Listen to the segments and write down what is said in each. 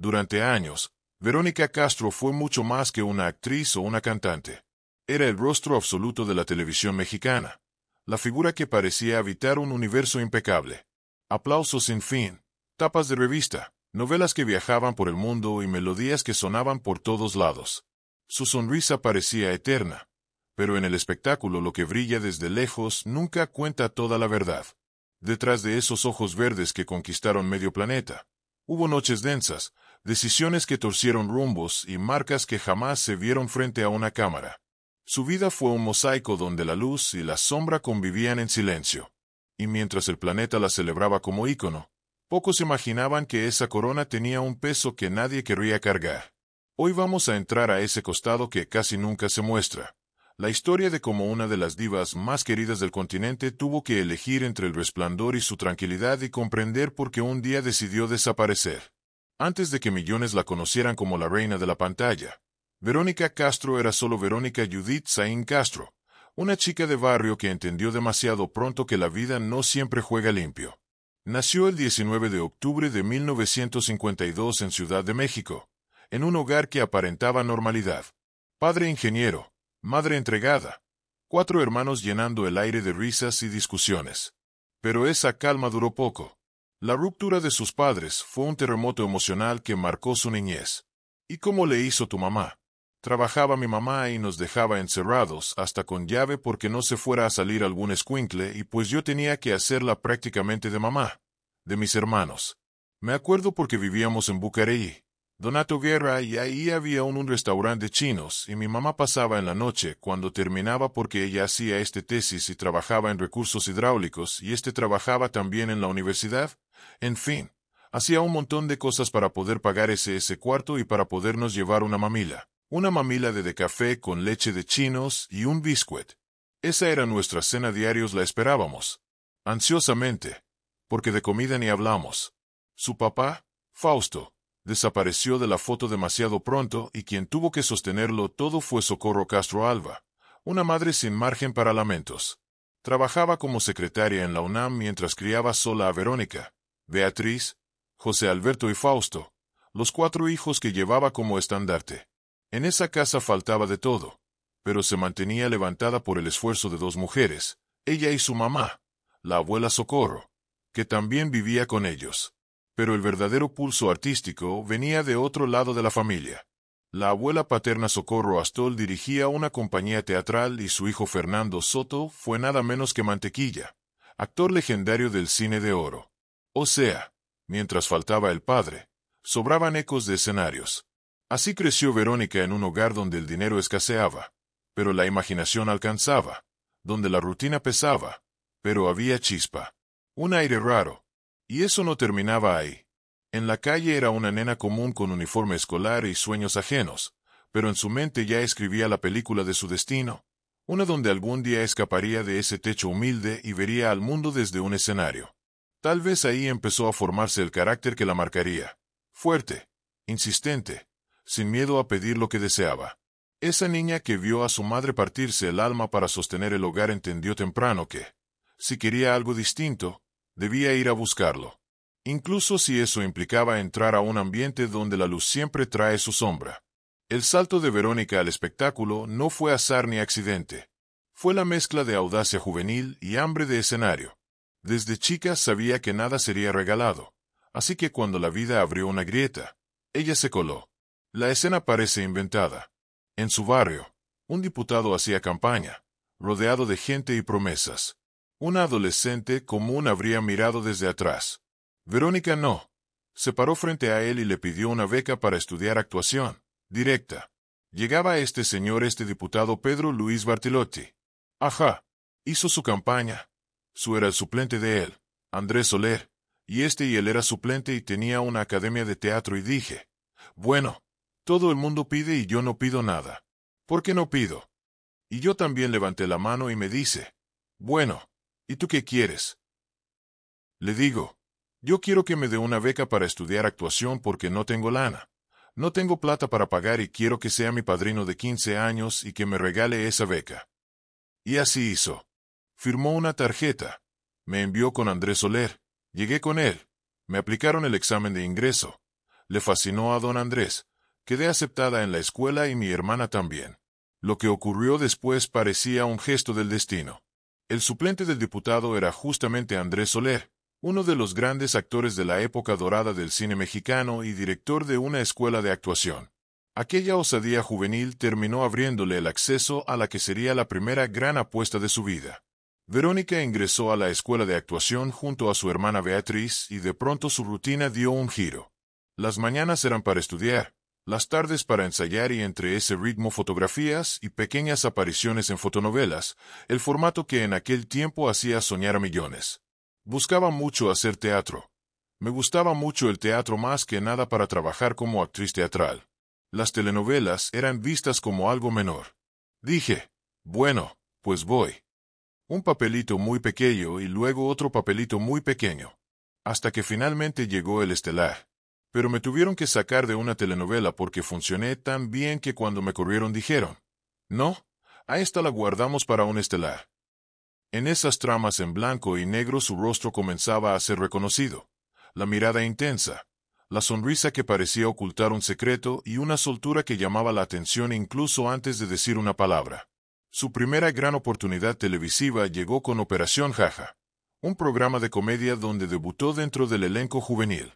Durante años, Verónica Castro fue mucho más que una actriz o una cantante. Era el rostro absoluto de la televisión mexicana, la figura que parecía habitar un universo impecable. Aplausos sin fin, tapas de revista, novelas que viajaban por el mundo y melodías que sonaban por todos lados. Su sonrisa parecía eterna, pero en el espectáculo lo que brilla desde lejos nunca cuenta toda la verdad. Detrás de esos ojos verdes que conquistaron medio planeta, hubo noches densas, decisiones que torcieron rumbos y marcas que jamás se vieron frente a una cámara. Su vida fue un mosaico donde la luz y la sombra convivían en silencio. Y mientras el planeta la celebraba como ícono, pocos imaginaban que esa corona tenía un peso que nadie querría cargar. Hoy vamos a entrar a ese costado que casi nunca se muestra. La historia de cómo una de las divas más queridas del continente tuvo que elegir entre el resplandor y su tranquilidad y comprender por qué un día decidió desaparecer. Antes de que millones la conocieran como la reina de la pantalla, Verónica Castro era solo Verónica Judith Saín Castro, una chica de barrio que entendió demasiado pronto que la vida no siempre juega limpio. Nació el 19 de octubre de 1952 en Ciudad de México, en un hogar que aparentaba normalidad. Padre ingeniero, madre entregada, 4 hermanos llenando el aire de risas y discusiones. Pero esa calma duró poco. La ruptura de sus padres fue un terremoto emocional que marcó su niñez. ¿Y cómo le hizo tu mamá? Trabajaba mi mamá y nos dejaba encerrados, hasta con llave porque no se fuera a salir algún escuincle y pues yo tenía que hacerla prácticamente de mamá, de mis hermanos. Me acuerdo porque vivíamos en Bucareli, Donato Guerra, y ahí había un restaurante de chinos y mi mamá pasaba en la noche cuando terminaba porque ella hacía tesis y trabajaba en recursos hidráulicos y trabajaba también en la universidad. En fin, hacía un montón de cosas para poder pagar ese cuarto y para podernos llevar una mamila. Una mamila de café con leche de chinos y un biscuit. Esa era nuestra cena diarios, la esperábamos. Ansiosamente. Porque de comida ni hablamos. Su papá, Fausto, desapareció de la foto demasiado pronto y quien tuvo que sostenerlo todo fue Socorro Castro Alba, una madre sin margen para lamentos. Trabajaba como secretaria en la UNAM mientras criaba sola a Verónica, Beatriz, José Alberto y Fausto, los 4 hijos que llevaba como estandarte. En esa casa faltaba de todo, pero se mantenía levantada por el esfuerzo de 2 mujeres, ella y su mamá, la abuela Socorro, que también vivía con ellos. Pero el verdadero pulso artístico venía de otro lado de la familia. La abuela paterna Socorro Astol dirigía una compañía teatral y su hijo Fernando Soto fue nada menos que mantequilla, actor legendario del cine de oro. O sea, mientras faltaba el padre, sobraban ecos de escenarios. Así creció Verónica en un hogar donde el dinero escaseaba, pero la imaginación alcanzaba, donde la rutina pesaba, pero había chispa, un aire raro. Y eso no terminaba ahí. En la calle era una nena común con uniforme escolar y sueños ajenos, pero en su mente ya escribía la película de su destino, una donde algún día escaparía de ese techo humilde y vería al mundo desde un escenario. Tal vez ahí empezó a formarse el carácter que la marcaría, fuerte, insistente, sin miedo a pedir lo que deseaba. Esa niña que vio a su madre partirse el alma para sostener el hogar entendió temprano que, si quería algo distinto, debía ir a buscarlo. Incluso si eso implicaba entrar a un ambiente donde la luz siempre trae su sombra. El salto de Verónica al espectáculo no fue azar ni accidente. Fue la mezcla de audacia juvenil y hambre de escenario. Desde chica sabía que nada sería regalado, así que cuando la vida abrió una grieta, ella se coló. La escena parece inventada. En su barrio, un diputado hacía campaña, rodeado de gente y promesas. Una adolescente común habría mirado desde atrás. Verónica no. Se paró frente a él y le pidió una beca para estudiar actuación, directa. Llegaba señor diputado Pedro Luis Bartilotti. Ajá. Hizo su campaña. Su era el suplente de él, Andrés Soler, y y él era suplente y tenía una academia de teatro y dije, bueno, todo el mundo pide y yo no pido nada. ¿Por qué no pido? Y yo también levanté la mano y me dice, bueno, ¿y tú qué quieres? Le digo, yo quiero que me dé una beca para estudiar actuación porque no tengo lana. No tengo plata para pagar y quiero que sea mi padrino de 15 años y que me regale esa beca. Y así hizo. Firmó una tarjeta. Me envió con Andrés Soler. Llegué con él. Me aplicaron el examen de ingreso. Le fascinó a don Andrés. Quedé aceptada en la escuela y mi hermana también. Lo que ocurrió después parecía un gesto del destino. El suplente del diputado era justamente Andrés Soler, uno de los grandes actores de la época dorada del cine mexicano y director de una escuela de actuación. Aquella osadía juvenil terminó abriéndole el acceso a la que sería la primera gran apuesta de su vida. Verónica ingresó a la escuela de actuación junto a su hermana Beatriz y de pronto su rutina dio un giro. Las mañanas eran para estudiar, las tardes para ensayar y entre ese ritmo fotografías y pequeñas apariciones en fotonovelas, el formato que en aquel tiempo hacía soñar a millones. Buscaba mucho hacer teatro. Me gustaba mucho el teatro más que nada para trabajar como actriz teatral. Las telenovelas eran vistas como algo menor. Dije, bueno, pues voy. Un papelito muy pequeño y luego otro papelito muy pequeño. Hasta que finalmente llegó el estelar. Pero me tuvieron que sacar de una telenovela porque funcioné tan bien que cuando me corrieron dijeron, no, a esta la guardamos para un estelar. En esas tramas en blanco y negro su rostro comenzaba a ser reconocido. La mirada intensa, la sonrisa que parecía ocultar un secreto y una soltura que llamaba la atención incluso antes de decir una palabra. Su primera gran oportunidad televisiva llegó con Operación Jaja, un programa de comedia donde debutó dentro del elenco juvenil.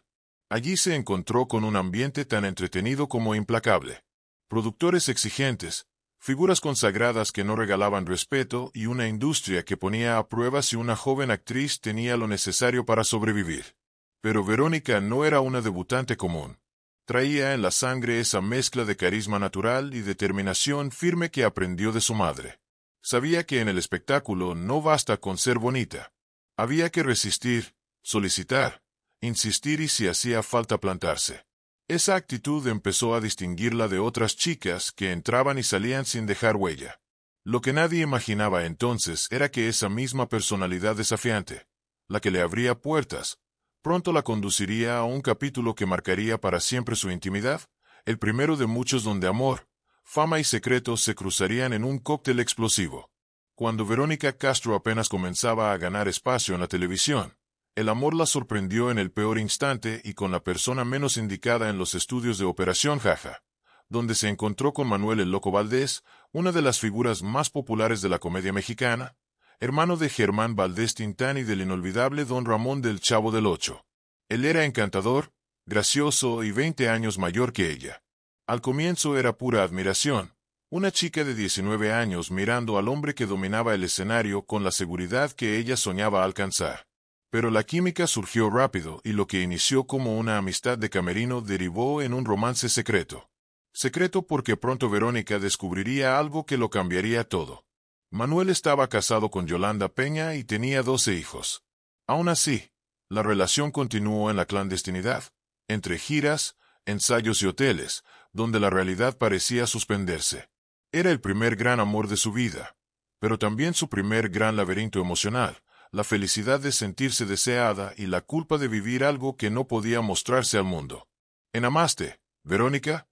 Allí se encontró con un ambiente tan entretenido como implacable. Productores exigentes, figuras consagradas que no regalaban respeto y una industria que ponía a prueba si una joven actriz tenía lo necesario para sobrevivir. Pero Verónica no era una debutante común. Traía en la sangre esa mezcla de carisma natural y determinación firme que aprendió de su madre. Sabía que en el espectáculo no basta con ser bonita. Había que resistir, solicitar, insistir y si hacía falta plantarse. Esa actitud empezó a distinguirla de otras chicas que entraban y salían sin dejar huella. Lo que nadie imaginaba entonces era que esa misma personalidad desafiante, la que le abría puertas, pronto la conduciría a un capítulo que marcaría para siempre su intimidad, el primero de muchos donde amor, fama y secretos se cruzarían en un cóctel explosivo. Cuando Verónica Castro apenas comenzaba a ganar espacio en la televisión, el amor la sorprendió en el peor instante y con la persona menos indicada en los estudios de Operación Jaja, donde se encontró con Manuel el Loco Valdés, una de las figuras más populares de la comedia mexicana, hermano de Germán Valdés Tintán y del inolvidable Don Ramón del Chavo del Ocho. Él era encantador, gracioso y 20 años mayor que ella. Al comienzo era pura admiración, una chica de 19 años mirando al hombre que dominaba el escenario con la seguridad que ella soñaba alcanzar. Pero la química surgió rápido y lo que inició como una amistad de camerino derivó en un romance secreto. Secreto porque pronto Verónica descubriría algo que lo cambiaría todo. Manuel estaba casado con Yolanda Peña y tenía 12 hijos. Aún así, la relación continuó en la clandestinidad, entre giras, ensayos y hoteles, donde la realidad parecía suspenderse. Era el primer gran amor de su vida, pero también su primer gran laberinto emocional. La felicidad de sentirse deseada y la culpa de vivir algo que no podía mostrarse al mundo. ¿En amaste, Verónica?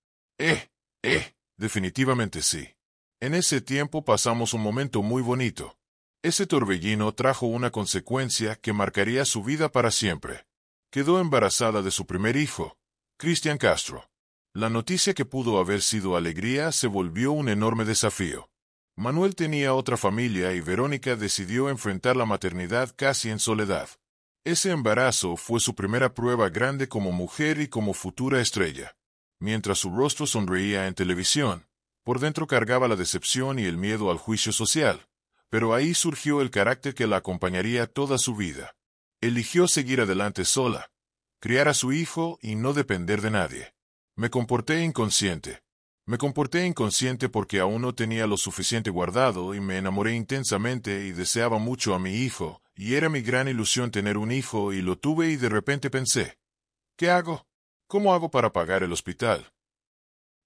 Definitivamente sí. En ese tiempo pasamos un momento muy bonito. Ese torbellino trajo una consecuencia que marcaría su vida para siempre. Quedó embarazada de su primer hijo, Cristian Castro. La noticia que pudo haber sido alegría se volvió un enorme desafío. Manuel tenía otra familia y Verónica decidió enfrentar la maternidad casi en soledad. Ese embarazo fue su primera prueba grande como mujer y como futura estrella. Mientras su rostro sonreía en televisión, por dentro cargaba la decepción y el miedo al juicio social. Pero ahí surgió el carácter que la acompañaría toda su vida. Eligió seguir adelante sola, criar a su hijo y no depender de nadie. Me comporté inconsciente porque aún no tenía lo suficiente guardado y me enamoré intensamente y deseaba mucho a mi hijo, y era mi gran ilusión tener un hijo y lo tuve y de repente pensé, ¿qué hago? ¿Cómo hago para pagar el hospital?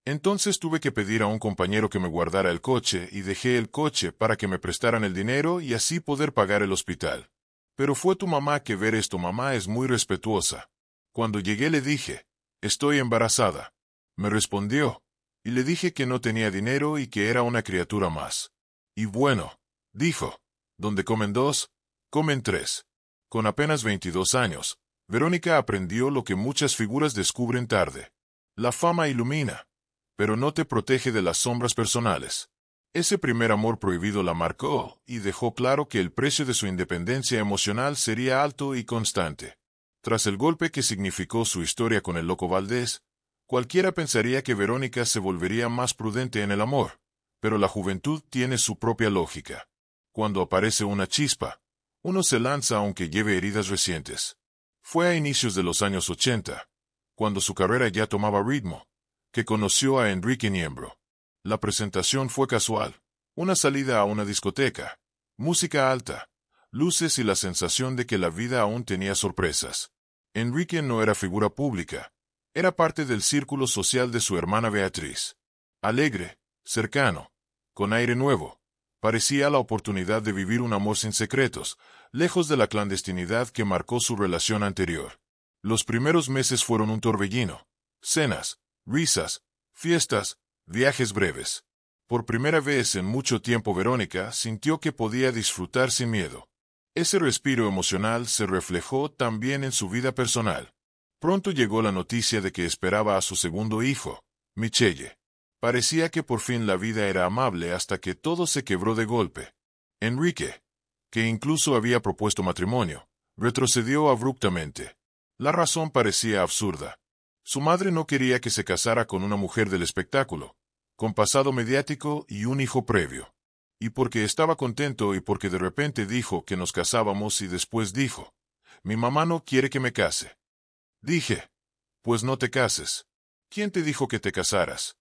Entonces tuve que pedir a un compañero que me guardara el coche y dejé el coche para que me prestaran el dinero y así poder pagar el hospital. Pero fue tu mamá que ver esto, mamá es muy respetuosa. Cuando llegué le dije, estoy embarazada. Me respondió. Y le dije que no tenía dinero y que era una criatura más. Y bueno, dijo, donde comen dos, comen tres. Con apenas 22 años, Verónica aprendió lo que muchas figuras descubren tarde. La fama ilumina, pero no te protege de las sombras personales. Ese primer amor prohibido la marcó y dejó claro que el precio de su independencia emocional sería alto y constante. Tras el golpe que significó su historia con el Loco Valdés, cualquiera pensaría que Verónica se volvería más prudente en el amor, pero la juventud tiene su propia lógica. Cuando aparece una chispa, uno se lanza aunque lleve heridas recientes. Fue a inicios de los años 80, cuando su carrera ya tomaba ritmo, que conoció a Enrique Niembro. La presentación fue casual, una salida a una discoteca, música alta, luces y la sensación de que la vida aún tenía sorpresas. Enrique no era figura pública, era parte del círculo social de su hermana Beatriz. Alegre, cercano, con aire nuevo, parecía la oportunidad de vivir un amor sin secretos, lejos de la clandestinidad que marcó su relación anterior. Los primeros meses fueron un torbellino, cenas, risas, fiestas, viajes breves. Por primera vez en mucho tiempo Verónica sintió que podía disfrutar sin miedo. Ese respiro emocional se reflejó también en su vida personal. Pronto llegó la noticia de que esperaba a su segundo hijo, Michelle. Parecía que por fin la vida era amable hasta que todo se quebró de golpe. Enrique, que incluso había propuesto matrimonio, retrocedió abruptamente. La razón parecía absurda. Su madre no quería que se casara con una mujer del espectáculo, con pasado mediático y un hijo previo. Y porque estaba contento y porque de repente dijo que nos casábamos y después dijo, mi mamá no quiere que me case. Dije, pues no te cases. ¿Quién te dijo que te casaras?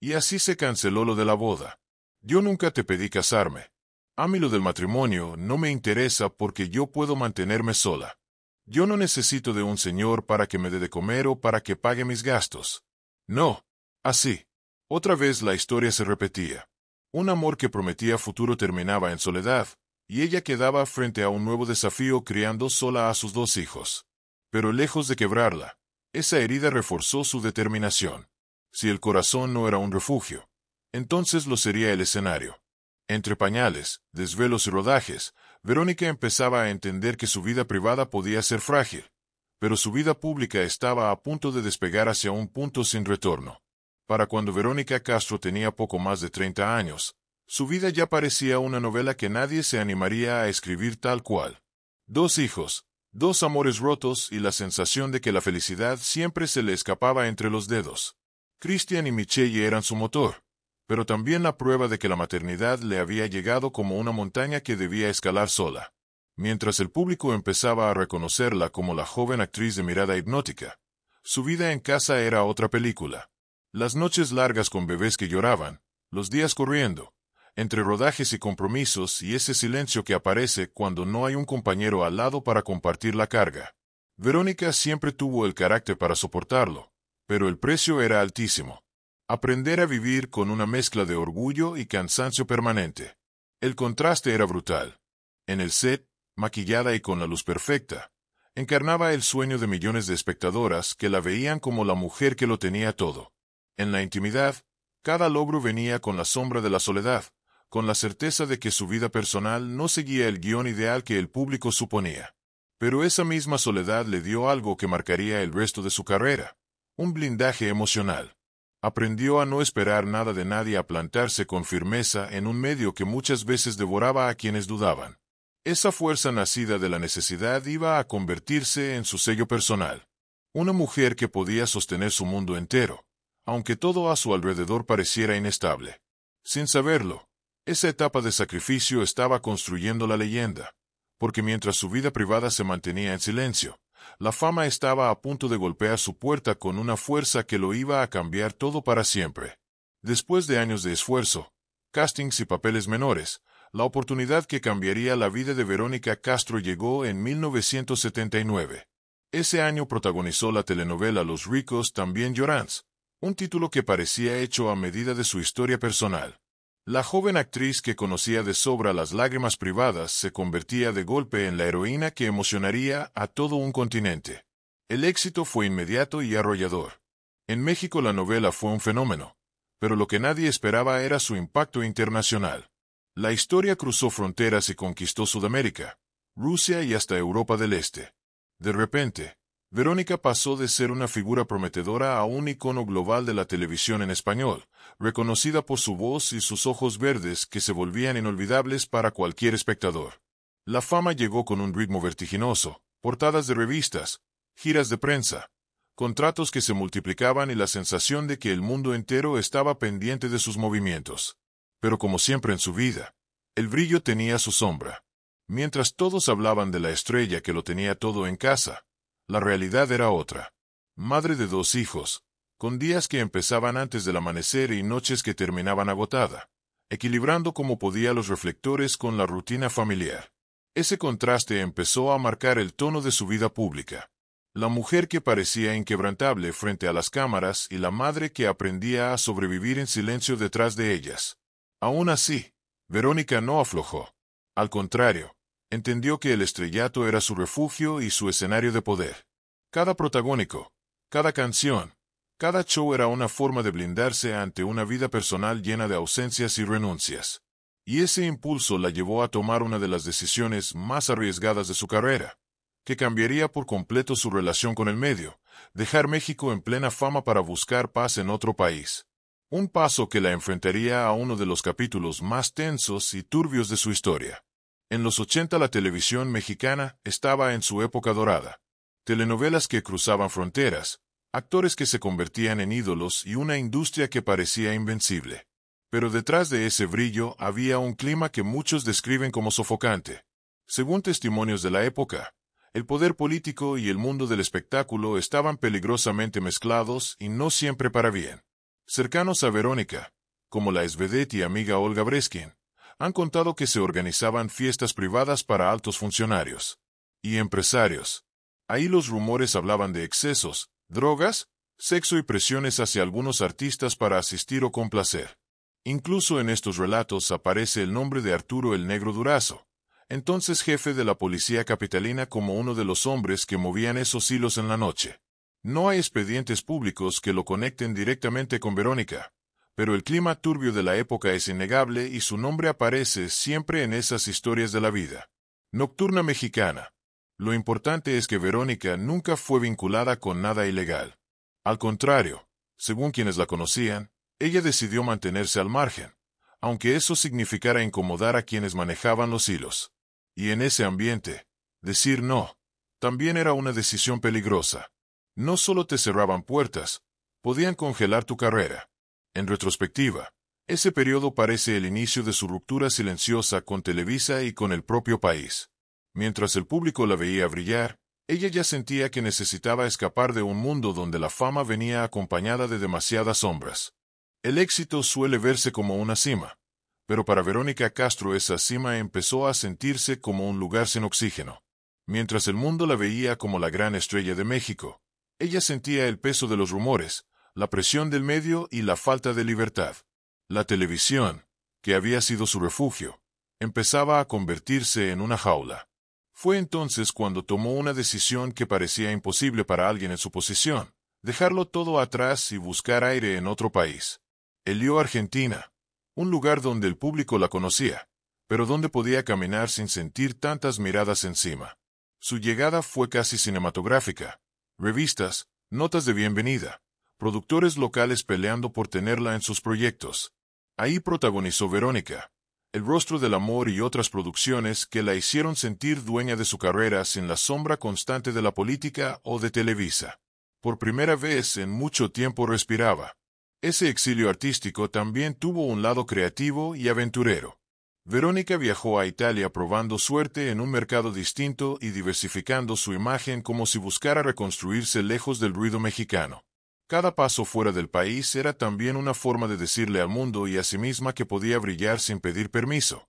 Y así se canceló lo de la boda. Yo nunca te pedí casarme. A mí lo del matrimonio no me interesa porque yo puedo mantenerme sola. Yo no necesito de un señor para que me dé de comer o para que pague mis gastos. No, así. Otra vez la historia se repetía. Un amor que prometía futuro terminaba en soledad, y ella quedaba frente a un nuevo desafío criando sola a sus 2 hijos. Pero lejos de quebrarla, esa herida reforzó su determinación. Si el corazón no era un refugio, entonces lo sería el escenario. Entre pañales, desvelos y rodajes, Verónica empezaba a entender que su vida privada podía ser frágil, pero su vida pública estaba a punto de despegar hacia un punto sin retorno. Para cuando Verónica Castro tenía poco más de 30 años, su vida ya parecía una novela que nadie se animaría a escribir tal cual. 2 hijos, 2 amores rotos y la sensación de que la felicidad siempre se le escapaba entre los dedos. Christian y Michelle eran su motor, pero también la prueba de que la maternidad le había llegado como una montaña que debía escalar sola. Mientras el público empezaba a reconocerla como la joven actriz de mirada hipnótica, su vida en casa era otra película. Las noches largas con bebés que lloraban, los días corriendo, entre rodajes y compromisos y ese silencio que aparece cuando no hay un compañero al lado para compartir la carga. Verónica siempre tuvo el carácter para soportarlo, pero el precio era altísimo. Aprender a vivir con una mezcla de orgullo y cansancio permanente. El contraste era brutal. En el set, maquillada y con la luz perfecta, encarnaba el sueño de millones de espectadoras que la veían como la mujer que lo tenía todo. En la intimidad, cada logro venía con la sombra de la soledad, con la certeza de que su vida personal no seguía el guión ideal que el público suponía. Pero esa misma soledad le dio algo que marcaría el resto de su carrera, un blindaje emocional. Aprendió a no esperar nada de nadie, a plantarse con firmeza en un medio que muchas veces devoraba a quienes dudaban. Esa fuerza nacida de la necesidad iba a convertirse en su sello personal. Una mujer que podía sostener su mundo entero, aunque todo a su alrededor pareciera inestable. Sin saberlo, esa etapa de sacrificio estaba construyendo la leyenda, porque mientras su vida privada se mantenía en silencio, la fama estaba a punto de golpear su puerta con una fuerza que lo iba a cambiar todo para siempre. Después de años de esfuerzo, castings y papeles menores, la oportunidad que cambiaría la vida de Verónica Castro llegó en 1979. Ese año protagonizó la telenovela Los ricos también lloran, un título que parecía hecho a medida de su historia personal. La joven actriz que conocía de sobra las lágrimas privadas se convertía de golpe en la heroína que emocionaría a todo un continente. El éxito fue inmediato y arrollador. En México la novela fue un fenómeno, pero lo que nadie esperaba era su impacto internacional. La historia cruzó fronteras y conquistó Sudamérica, Rusia y hasta Europa del Este. De repente, Verónica pasó de ser una figura prometedora a un icono global de la televisión en español, reconocida por su voz y sus ojos verdes que se volvían inolvidables para cualquier espectador. La fama llegó con un ritmo vertiginoso, portadas de revistas, giras de prensa, contratos que se multiplicaban y la sensación de que el mundo entero estaba pendiente de sus movimientos. Pero como siempre en su vida, el brillo tenía su sombra. Mientras todos hablaban de la estrella que lo tenía todo en casa, la realidad era otra. Madre de 2 hijos, con días que empezaban antes del amanecer y noches que terminaban agotada, equilibrando como podía los reflectores con la rutina familiar. Ese contraste empezó a marcar el tono de su vida pública. La mujer que parecía inquebrantable frente a las cámaras y la madre que aprendía a sobrevivir en silencio detrás de ellas. Aún así, Verónica no aflojó. Al contrario, entendió que el estrellato era su refugio y su escenario de poder. Cada protagónico, cada canción, cada show era una forma de blindarse ante una vida personal llena de ausencias y renuncias. Y ese impulso la llevó a tomar una de las decisiones más arriesgadas de su carrera, que cambiaría por completo su relación con el medio, dejar México en plena fama para buscar paz en otro país. Un paso que la enfrentaría a uno de los capítulos más tensos y turbios de su historia. En los 80 la televisión mexicana estaba en su época dorada. Telenovelas que cruzaban fronteras, actores que se convertían en ídolos y una industria que parecía invencible. Pero detrás de ese brillo había un clima que muchos describen como sofocante. Según testimonios de la época, el poder político y el mundo del espectáculo estaban peligrosamente mezclados y no siempre para bien. Cercanos a Verónica, como la exvedette y amiga Olga Breskin, han contado que se organizaban fiestas privadas para altos funcionarios y empresarios. Ahí los rumores hablaban de excesos, drogas, sexo y presiones hacia algunos artistas para asistir o complacer. Incluso en estos relatos aparece el nombre de Arturo el Negro Durazo, entonces jefe de la policía capitalina, como uno de los hombres que movían esos hilos en la noche. No hay expedientes públicos que lo conecten directamente con Verónica, pero el clima turbio de la época es innegable y su nombre aparece siempre en esas historias de la vida nocturna mexicana. Lo importante es que Verónica nunca fue vinculada con nada ilegal. Al contrario, según quienes la conocían, ella decidió mantenerse al margen, aunque eso significara incomodar a quienes manejaban los hilos. Y en ese ambiente, decir no también era una decisión peligrosa. No solo te cerraban puertas, podían congelar tu carrera. En retrospectiva, ese periodo parece el inicio de su ruptura silenciosa con Televisa y con el propio país. Mientras el público la veía brillar, ella ya sentía que necesitaba escapar de un mundo donde la fama venía acompañada de demasiadas sombras. El éxito suele verse como una cima, pero para Verónica Castro esa cima empezó a sentirse como un lugar sin oxígeno. Mientras el mundo la veía como la gran estrella de México, ella sentía el peso de los rumores, la presión del medio y la falta de libertad. La televisión, que había sido su refugio, empezaba a convertirse en una jaula. Fue entonces cuando tomó una decisión que parecía imposible para alguien en su posición: dejarlo todo atrás y buscar aire en otro país. Eligió Argentina, un lugar donde el público la conocía, pero donde podía caminar sin sentir tantas miradas encima. Su llegada fue casi cinematográfica. Revistas, notas de bienvenida, productores locales peleando por tenerla en sus proyectos. Ahí protagonizó Verónica, El rostro del amor y otras producciones que la hicieron sentir dueña de su carrera sin la sombra constante de la política o de Televisa. Por primera vez en mucho tiempo respiraba. Ese exilio artístico también tuvo un lado creativo y aventurero. Verónica viajó a Italia probando suerte en un mercado distinto y diversificando su imagen como si buscara reconstruirse lejos del ruido mexicano. Cada paso fuera del país era también una forma de decirle al mundo y a sí misma que podía brillar sin pedir permiso.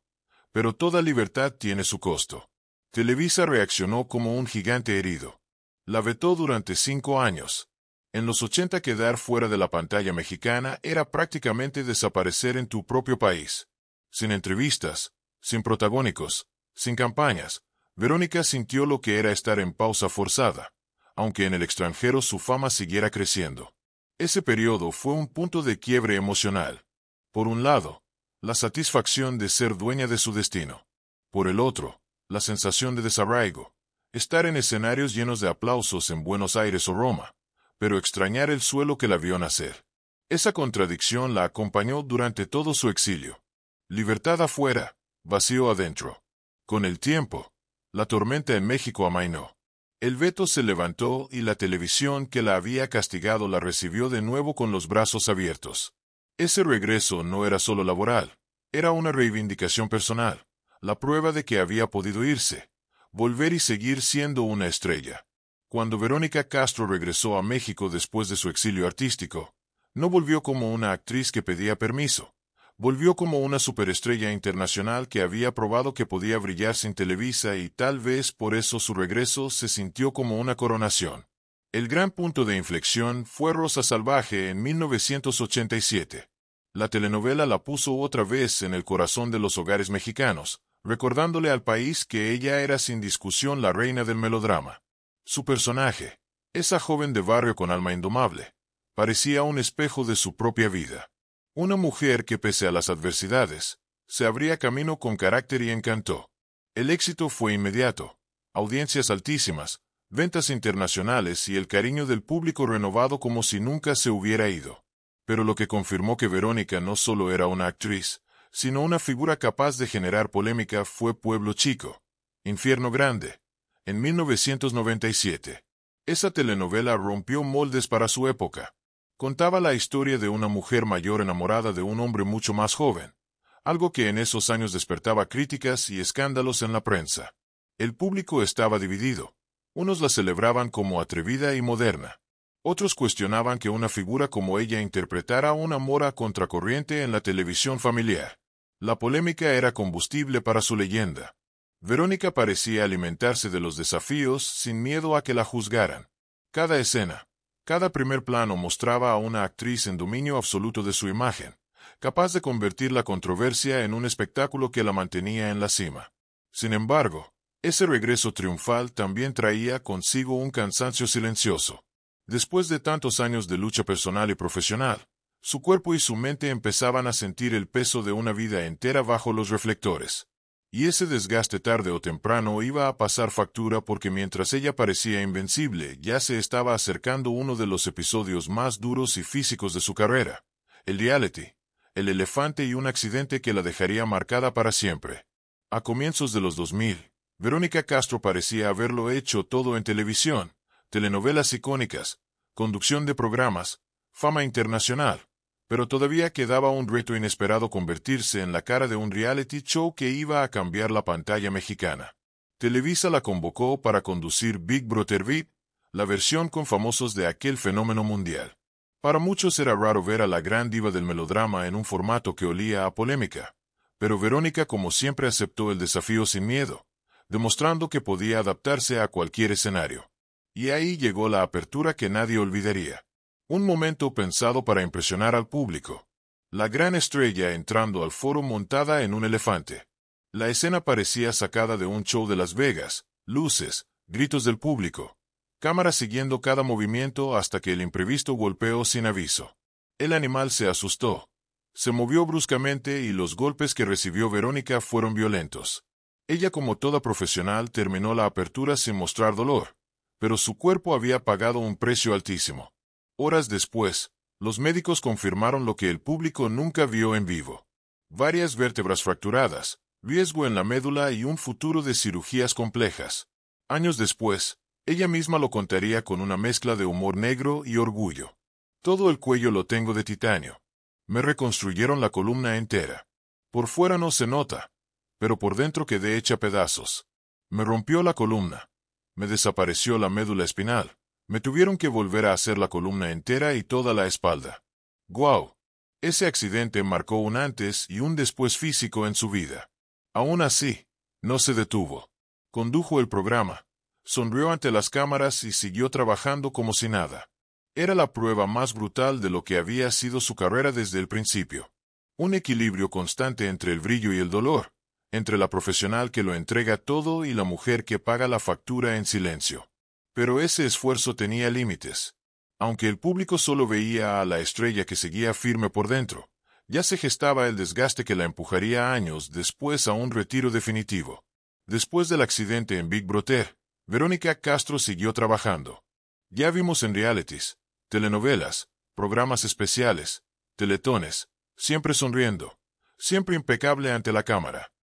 Pero toda libertad tiene su costo. Televisa reaccionó como un gigante herido. La vetó durante 5 años. En los 80 quedar fuera de la pantalla mexicana era prácticamente desaparecer en tu propio país. Sin entrevistas, sin protagónicos, sin campañas, Verónica sintió lo que era estar en pausa forzada, aunque en el extranjero su fama siguiera creciendo. Ese periodo fue un punto de quiebre emocional. Por un lado, la satisfacción de ser dueña de su destino. Por el otro, la sensación de desarraigo, estar en escenarios llenos de aplausos en Buenos Aires o Roma, pero extrañar el suelo que la vio nacer. Esa contradicción la acompañó durante todo su exilio. Libertad afuera, vacío adentro. Con el tiempo, la tormenta en México amainó. El veto se levantó y la televisión que la había castigado la recibió de nuevo con los brazos abiertos. Ese regreso no era solo laboral, era una reivindicación personal, la prueba de que había podido irse, volver y seguir siendo una estrella. Cuando Verónica Castro regresó a México después de su exilio artístico, no volvió como una actriz que pedía permiso. Volvió como una superestrella internacional que había probado que podía brillar sin Televisa y tal vez por eso su regreso se sintió como una coronación. El gran punto de inflexión fue Rosa Salvaje en 1987. La telenovela la puso otra vez en el corazón de los hogares mexicanos, recordándole al país que ella era sin discusión la reina del melodrama. Su personaje, esa joven de barrio con alma indomable, parecía un espejo de su propia vida. Una mujer que pese a las adversidades, se abría camino con carácter y encanto. El éxito fue inmediato, audiencias altísimas, ventas internacionales y el cariño del público renovado como si nunca se hubiera ido. Pero lo que confirmó que Verónica no solo era una actriz, sino una figura capaz de generar polémica fue Pueblo Chico, Infierno Grande, en 1997. Esa telenovela rompió moldes para su época. Contaba la historia de una mujer mayor enamorada de un hombre mucho más joven, algo que en esos años despertaba críticas y escándalos en la prensa. El público estaba dividido. Unos la celebraban como atrevida y moderna. Otros cuestionaban que una figura como ella interpretara un amor a contracorriente en la televisión familiar. La polémica era combustible para su leyenda. Verónica parecía alimentarse de los desafíos sin miedo a que la juzgaran. Cada escena, cada primer plano mostraba a una actriz en dominio absoluto de su imagen, capaz de convertir la controversia en un espectáculo que la mantenía en la cima. Sin embargo, ese regreso triunfal también traía consigo un cansancio silencioso. Después de tantos años de lucha personal y profesional, su cuerpo y su mente empezaban a sentir el peso de una vida entera bajo los reflectores. Y ese desgaste tarde o temprano iba a pasar factura porque mientras ella parecía invencible, ya se estaba acercando uno de los episodios más duros y físicos de su carrera. El reality, el elefante y un accidente que la dejaría marcada para siempre. A comienzos de los 2000, Verónica Castro parecía haberlo hecho todo en televisión, telenovelas icónicas, conducción de programas, fama internacional. Pero todavía quedaba un reto inesperado: convertirse en la cara de un reality show que iba a cambiar la pantalla mexicana. Televisa la convocó para conducir Big Brother VIP, la versión con famosos de aquel fenómeno mundial. Para muchos era raro ver a la gran diva del melodrama en un formato que olía a polémica, pero Verónica como siempre aceptó el desafío sin miedo, demostrando que podía adaptarse a cualquier escenario. Y ahí llegó la apertura que nadie olvidaría. Un momento pensado para impresionar al público. La gran estrella entrando al foro montada en un elefante. La escena parecía sacada de un show de Las Vegas, luces, gritos del público, cámara siguiendo cada movimiento hasta que el imprevisto golpeó sin aviso. El animal se asustó. Se movió bruscamente y los golpes que recibió Verónica fueron violentos. Ella, como toda profesional, terminó la apertura sin mostrar dolor, pero su cuerpo había pagado un precio altísimo. Horas después, los médicos confirmaron lo que el público nunca vio en vivo. Varias vértebras fracturadas, riesgo en la médula y un futuro de cirugías complejas. Años después, ella misma lo contaría con una mezcla de humor negro y orgullo. Todo el cuello lo tengo de titanio. Me reconstruyeron la columna entera. Por fuera no se nota, pero por dentro quedé hecha pedazos. Me rompió la columna. Me desapareció la médula espinal. Me tuvieron que volver a hacer la columna entera y toda la espalda. ¡Guau! Ese accidente marcó un antes y un después físico en su vida. Aún así, no se detuvo. Condujo el programa, sonrió ante las cámaras y siguió trabajando como si nada. Era la prueba más brutal de lo que había sido su carrera desde el principio. Un equilibrio constante entre el brillo y el dolor, entre la profesional que lo entrega todo y la mujer que paga la factura en silencio. Pero ese esfuerzo tenía límites. Aunque el público solo veía a la estrella que seguía firme por dentro, ya se gestaba el desgaste que la empujaría años después a un retiro definitivo. Después del accidente en Big Brother, Verónica Castro siguió trabajando. Ya vimos en realities, telenovelas, programas especiales, teletones, siempre sonriendo, siempre impecable ante la cámara.